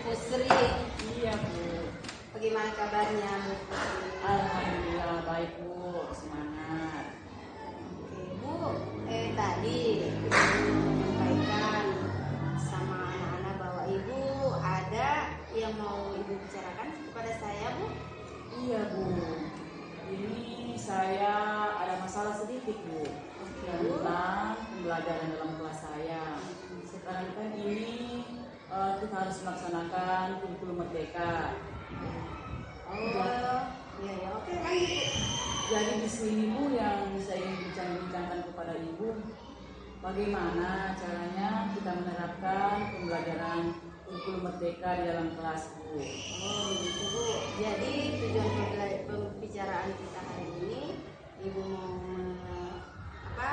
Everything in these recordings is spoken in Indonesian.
Pusri. Iya Bu. Bagaimana kabarnya Bu Pusri? Alhamdulillah baik Bu, semangat. Oke Bu, tadi Ibu menyampaikan sama anak-anak bahwa Ibu ada yang mau Ibu bicarakan kepada saya Bu. Iya Bu, ini saya ada masalah sedikit Bu tentang pembelajaran dalam kelas saya. Sekarang kan ini kita harus melaksanakan kurikulum merdeka. Oh, iya ya, oke lanjut. Jadi di sini Bu yang saya ingin bincang-bincangkan kepada Ibu, bagaimana caranya kita menerapkan pembelajaran kurikulum merdeka di dalam kelas Bu. Oh begitu Bu. Jadi tujuan pembicaraan kita hari ini Ibu mau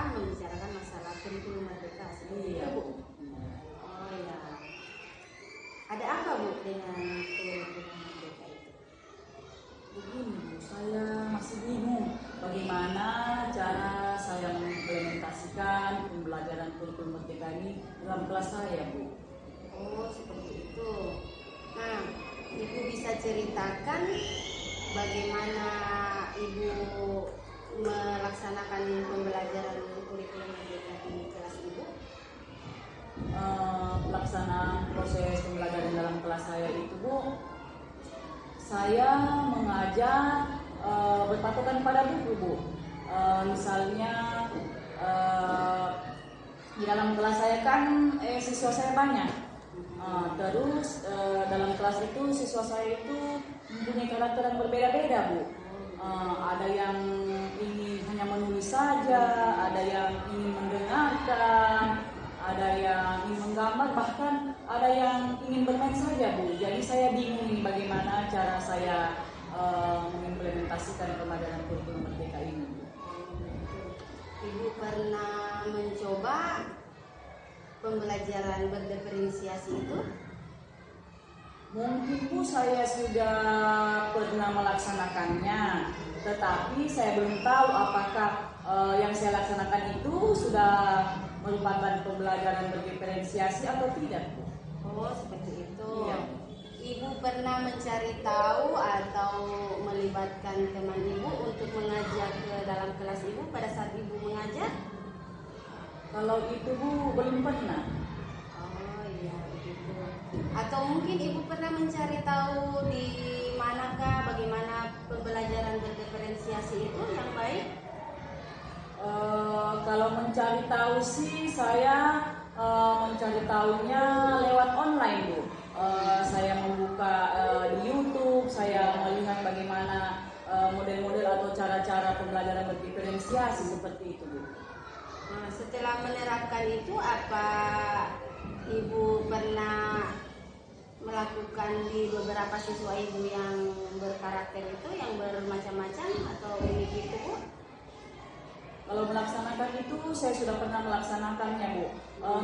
membicarakan masalah kurikulum merdeka seperti Iya itu Bu. Bu. Oh ya. Ada apa Bu dengan kurikulum merdeka itu? Begini Bu, saya masih bingung bagaimana cara saya mengimplementasikan pembelajaran kurikulum merdeka ini dalam kelas saya Bu. Oh seperti itu. Nah, Ibu bisa ceritakan bagaimana Ibu melaksanakan pembelajaran kurikulum merdeka di kelas Ibu? Pelaksanaan proses pembelajaran dalam kelas saya itu Bu, saya mengajar berpatokan pada buku Bu. Misalnya di dalam kelas saya kan siswa saya banyak. Terus dalam kelas itu siswa saya itu mempunyai karakter yang berbeda-beda Bu. Ada yang ingin hanya menulis saja, ada yang ingin mendengarkan, ada yang ingin menggambar, bahkan ada yang ingin bermain saja Bu. Jadi saya bingung ini bagaimana cara saya mengimplementasikan pembelajaran kurikulum merdeka ini Bu. Ibu pernah mencoba pembelajaran berdiferensiasi itu? Mungkin Bu saya sudah pernah melaksanakannya, tetapi saya belum tahu apakah yang saya laksanakan itu sudah merupakan pembelajaran berdiferensiasi atau tidak Bu. Oh seperti itu. Iya. Ibu pernah mencari tahu atau melibatkan teman Ibu untuk mengajak ke dalam kelas Ibu pada saat Ibu mengajar? Kalau itu Bu belum pernah. Oh iya begitu. Atau mungkin Ibu pernah mencari tahu di manakah bagaimana pembelajaran berdiferensiasi itu yang baik? Kalau mencari tahu sih saya mencari tahunya lewat online Bu. Saya membuka di YouTube, saya melihat bagaimana model-model atau cara-cara pembelajaran berdiferensiasi seperti itu Bu. Nah, setelah menerapkan itu apa Ibu pernah melakukan di beberapa siswa Ibu yang berkarakter itu yang bermacam-macam atau unik itu Bu? Kalau melaksanakan itu saya sudah pernah melaksanakannya Bu.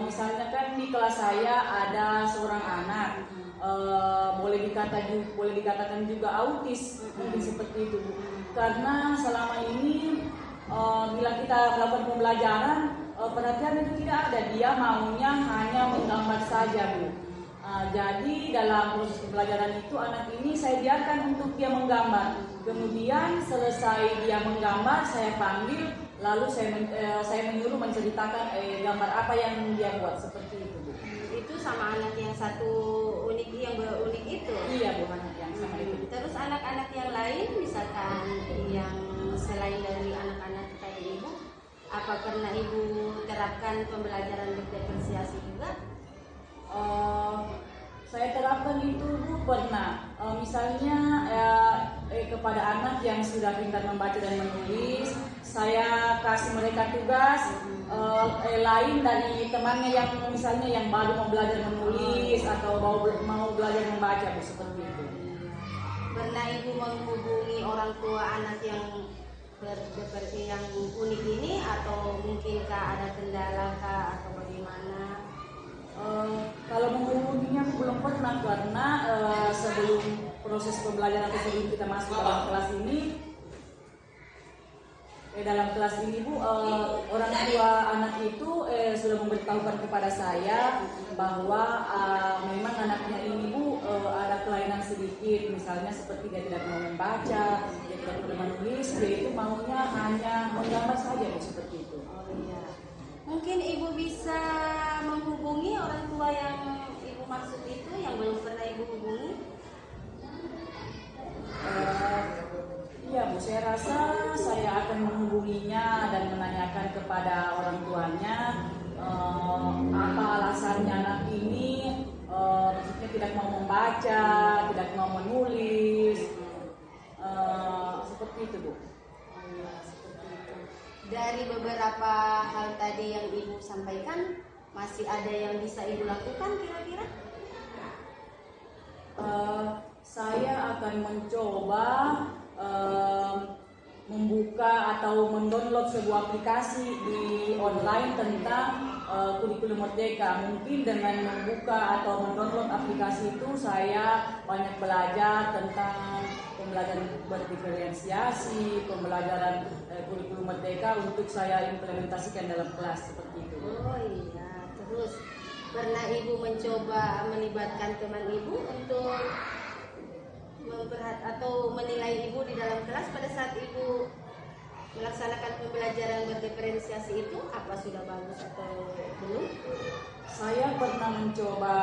Misalnya kan di kelas saya ada seorang anak boleh dikatakan juga autis, mungkin seperti itu Bu. Karena selama ini bila kita melakukan pembelajaran perhatian itu tidak ada, dia maunya hanya menggambar saja Bu. Jadi dalam proses pembelajaran itu anak ini saya biarkan untuk dia menggambar. Kemudian selesai dia menggambar saya panggil, lalu saya menyuruh menceritakan gambar apa yang dia buat seperti itu Bu. Itu sama anak yang satu yang berunik itu? Iya Bu, anak yang sama itu. Terus anak-anak yang lain misalkan yang selain dari anak-anak kayak Ibu, apa pernah Ibu terapkan pembelajaran berdiferensiasi juga? Saya terapkan itu Bu pernah. Misalnya kepada anak yang sudah pintar membaca dan menulis, saya kasih mereka tugas lain dari temannya yang misalnya yang baru mau belajar menulis atau mau belajar membaca Bu, seperti itu. Pernah Ibu menghubungi orang tua anak yang yang unik ini atau mungkinkah ada kendala kah atau bagaimana? Kalau menghubunginya aku belum pernah karena sebelum proses pembelajaran atau sebelum kita masuk dalam kelas ini dalam kelas ini Bu, orang tua anak itu sudah memberitahukan kepada saya bahwa memang anaknya ini Bu ada kelainan sedikit, misalnya seperti dia tidak mau membaca, dia tidak boleh menulis, dia itu maunya hanya menggambar saja, Bu, seperti itu. Oh iya. Mungkin Ibu bisa menghubungi orang tua yang Ibu maksud itu, yang belum pernah Ibu hubungi? Iya, Bu, saya rasa saya akan menghubunginya dan menanyakan kepada orang tuanya apa alasannya anak ini maksudnya tidak mau membaca, tidak mau menulis, seperti itu, Bu. Oh iya, seperti itu. Dari beberapa hal tadi yang Ibu sampaikan, masih ada yang bisa Ibu lakukan kira-kira? Saya akan mencoba membuka atau mendownload sebuah aplikasi di online tentang kurikulum merdeka. Mungkin dengan membuka atau mendownload aplikasi itu saya banyak belajar tentang pembelajaran berdiferensiasi, pembelajaran kurikulum merdeka untuk saya implementasikan dalam kelas seperti itu. Oh iya, terus pernah Ibu mencoba melibatkan teman Ibu untuk atau menilai Ibu di dalam kelas pada saat Ibu melaksanakan pembelajaran berdiferensiasi itu, apa sudah bagus atau belum? Saya pernah mencoba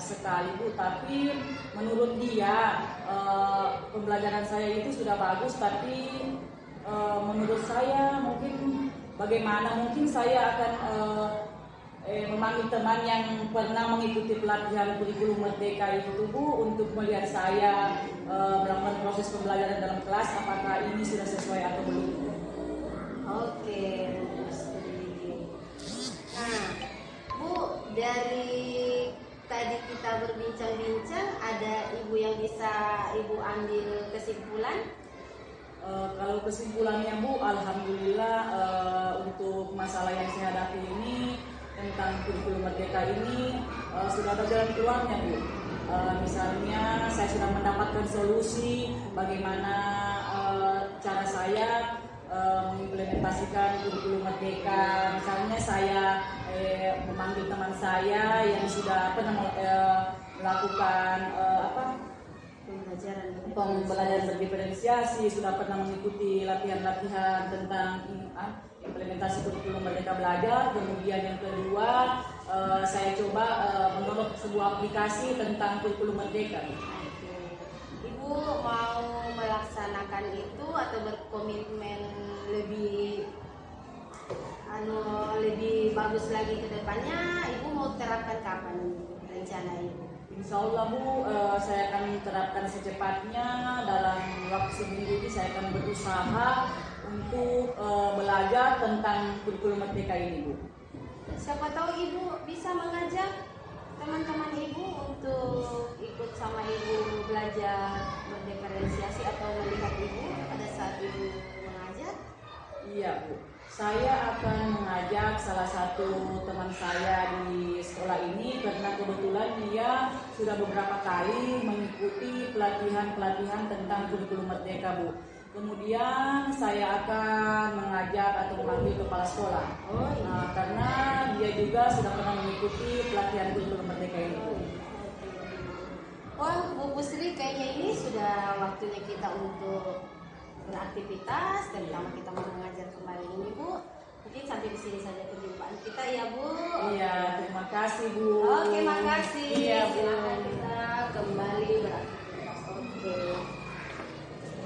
sekali, Bu, tapi menurut dia pembelajaran saya itu sudah bagus, tapi menurut saya mungkin bagaimana, mungkin saya akan memanggil teman yang pernah mengikuti pelatihan kurikulum merdeka itu, Bu, untuk melihat saya melakukan proses pembelajaran dalam kelas apakah ini sudah sesuai atau belum. Oke, Bu Sri. Nah, Bu, dari tadi kita berbincang-bincang, ada Ibu yang bisa Ibu ambil kesimpulan? Kalau kesimpulannya, Bu, alhamdulillah untuk masalah yang saya hadapi ini tentang kurikulum merdeka ini sudah ada jalan keluarnya, Bu. Misalnya saya sudah mendapatkan solusi bagaimana cara saya mengimplementasikan kurikulum merdeka. Misalnya saya memanggil teman saya yang sudah pernah melakukan pembelajaran berdiferensiasi, sudah pernah mengikuti latihan-latihan tentang implementasi kurikulum merdeka belajar. Kemudian yang kedua, saya coba mendownload sebuah aplikasi tentang kurikulum merdeka. Ibu mau melaksanakan itu atau berkomitmen lebih lebih bagus lagi ke depannya? Ibu mau terapkan kapan rencana Ibu? Insya Allah, Bu, saya akan terapkan secepatnya. Dalam waktu seminggu ini saya akan berusaha untuk belajar tentang kurikulum merdeka ini, Bu. Siapa tahu Ibu bisa mengajak teman-teman Ibu untuk ikut sama Ibu belajar berdiferensiasi atau melihat Ibu pada saat Ibu mengajar. Iya, Bu. Saya akan mengajak salah satu teman saya di sekolah ini karena kebetulan dia sudah beberapa kali mengikuti pelatihan-pelatihan tentang kurikulum merdeka, Bu. Kemudian saya akan mengajak atau memanggil kepala sekolah. Karena dia juga sudah pernah mengikuti pelatihan kurikulum merdeka ini. Wah, Bu Pusri, kayaknya ini sudah waktunya kita untuk beraktivitas dan kita mau mengajar kembali ini, Bu. Mungkin sampai di sini saja perjumpaan kita ya, Bu. Iya, terima kasih, Bu. Oke, makasih. Iya, Bu. Silakan kita kembali beraktivitas. Oke.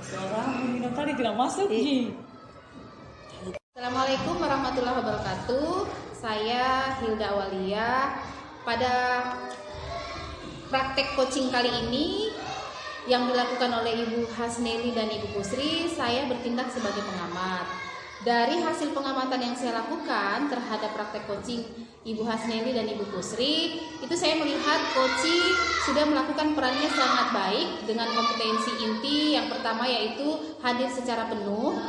Seorang minum tadi tidak masuk, Ji. Assalamualaikum warahmatullahi wabarakatuh. Saya Hilda Awalia. Pada praktek coaching kali ini yang dilakukan oleh Ibu Hasneli dan Ibu Pusri, saya bertindak sebagai pengamat. Dari hasil pengamatan yang saya lakukan terhadap praktek coaching Ibu Hasneli dan Ibu Pusri, itu saya melihat coaching sudah melakukan perannya sangat baik dengan kompetensi inti. Yang pertama yaitu hadir secara penuh,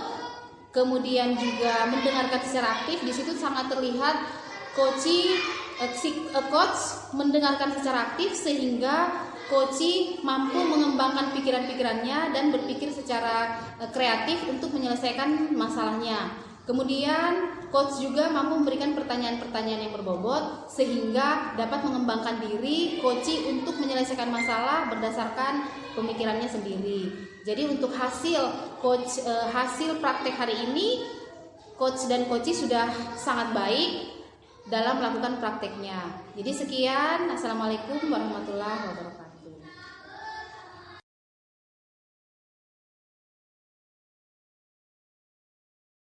kemudian juga mendengarkan secara aktif. Di situ sangat terlihat coach mendengarkan secara aktif sehingga coach mampu mengembangkan pikiran-pikirannya dan berpikir secara kreatif untuk menyelesaikan masalahnya. Kemudian coach juga mampu memberikan pertanyaan-pertanyaan yang berbobot sehingga dapat mengembangkan diri coach untuk menyelesaikan masalah berdasarkan pemikirannya sendiri. Jadi untuk hasil praktek hari ini coach dan coach sudah sangat baik dalam melakukan prakteknya. Jadi sekian, assalamualaikum warahmatullahi wabarakatuh.